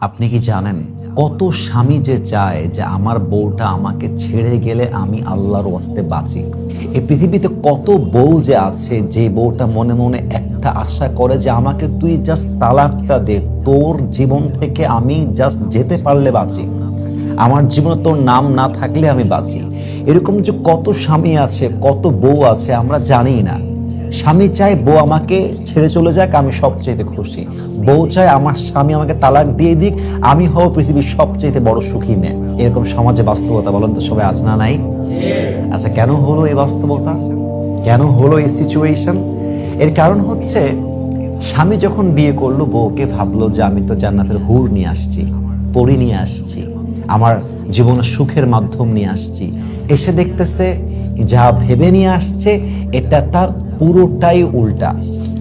আপনি কি জানেন কত স্বামী যে চায় যে আমার বউটা আমাকে ছেড়ে গেলে আমি আল্লাহর ওয়াস্তে বাঁচি। এই পৃথিবীতে কত বউ যে আছে যে বউটা মনে মনে একটা আশা করে যে আমাকে তুই জাস্ট তালাকটা দে, তোর জীবন থেকে আমি জাস্ট যেতে পারলে বাঁচি, আমার জীবনে তোর নাম না থাকলে আমি বাঁচি। এরকম যে কত স্বামী আছে, কত বউ আছে আমরা জানি না। স্বামী চায় বউ আমাকে ছেড়ে চলে যাক, আমি সবচেয়ে খুশি। বউ চায় আমার স্বামী আমাকে তালাক দিয়ে দিক, আমি হব পৃথিবীর সবচেয়ে বড় সুখী মেয়ে। এরকম সমাজে বাস্তবতা বলেন তো সবাই আজ না নাই? আচ্ছা, কেন হলো এই বাস্তবতা, কেন হলো এই সিচুয়েশন? এর কারণ হচ্ছে স্বামী যখন বিয়ে করলো বউকে ভাবলো যে আমি তো জান্নাতের হুর নিয়ে আসছি, পরি নিয়ে আসছি, আমার জীবনের সুখের মাধ্যম নিয়ে আসছি। এসে দেখতেছে যা ভেবে নিয়ে আসছে এটা তার পুরোটাই উল্টা।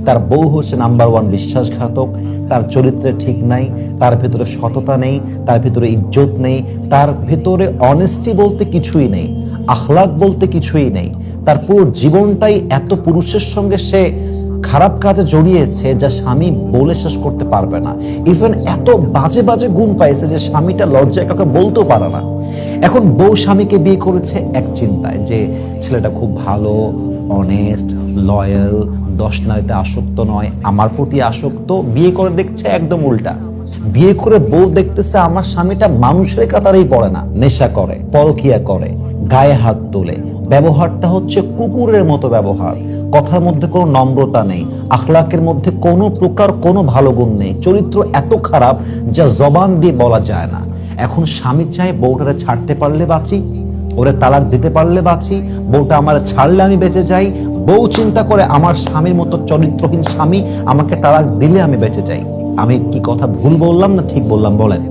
তার বউ হচ্ছে নাম্বার ওয়ান বিশ্বাসঘাতক, তার চরিত্রে ঠিক নাই, তার ভেতরে সততা নেই, তার ভেতরে ইজ্জত নেই, তার ভেতরে অনেস্টি বলতে কিছুই নেই, আখলাক বলতে কিছুই নেই। তার পুরো জীবনটাই এত পুরুষের সঙ্গে সে খারাপ কাজে জড়িয়েছে যা স্বামী বলে শেষ করতে পারবে না। ইভেন এত বাজে বাজে গুণ পাইছে যে স্বামীটা লজ্জায় কাউকে বলতেও পারে না। এখন বউ স্বামীকে বিয়ে করেছে এক চিন্তায় যে ছেলেটা খুব ভালো, অনেস্ট, লয়াল, দশ নারীতে আসক্ত নয়, আমার প্রতি আসক্ত। বিয়ে করে দেখছে একদম উল্টা। বিয়ে করে বউ দেখতেছে আমার স্বামীটা মানুষের কাতারেই পড়ে না, নেশা করে, পরকিয়া করে, গায়ে হাত তোলে, ব্যবহারটা হচ্ছে কুকুরের মতো ব্যবহার, কথার মধ্যে কোনো নম্রতা নেই, আখলাকের মধ্যে কোনো প্রকার কোনো ভালো গুণ নেই, চরিত্র এত খারাপ যা জবান দিয়ে বলা যায় না। এখন স্বামী চায় বউটারে ছাড়তে পারলে বাঁচি, ওরে তালাক দিতে পারলে বাঁচি, বউটা আমার ছাড়লে আমি বেঁচে যাই। বউ চিন্তা করে আমার স্বামীর মতো চরিত্রহীন স্বামী আমাকে তালাক দিলে আমি বেঁচে যাই। আমি কি কথা ভুল বললাম না ঠিক বললাম বলেন?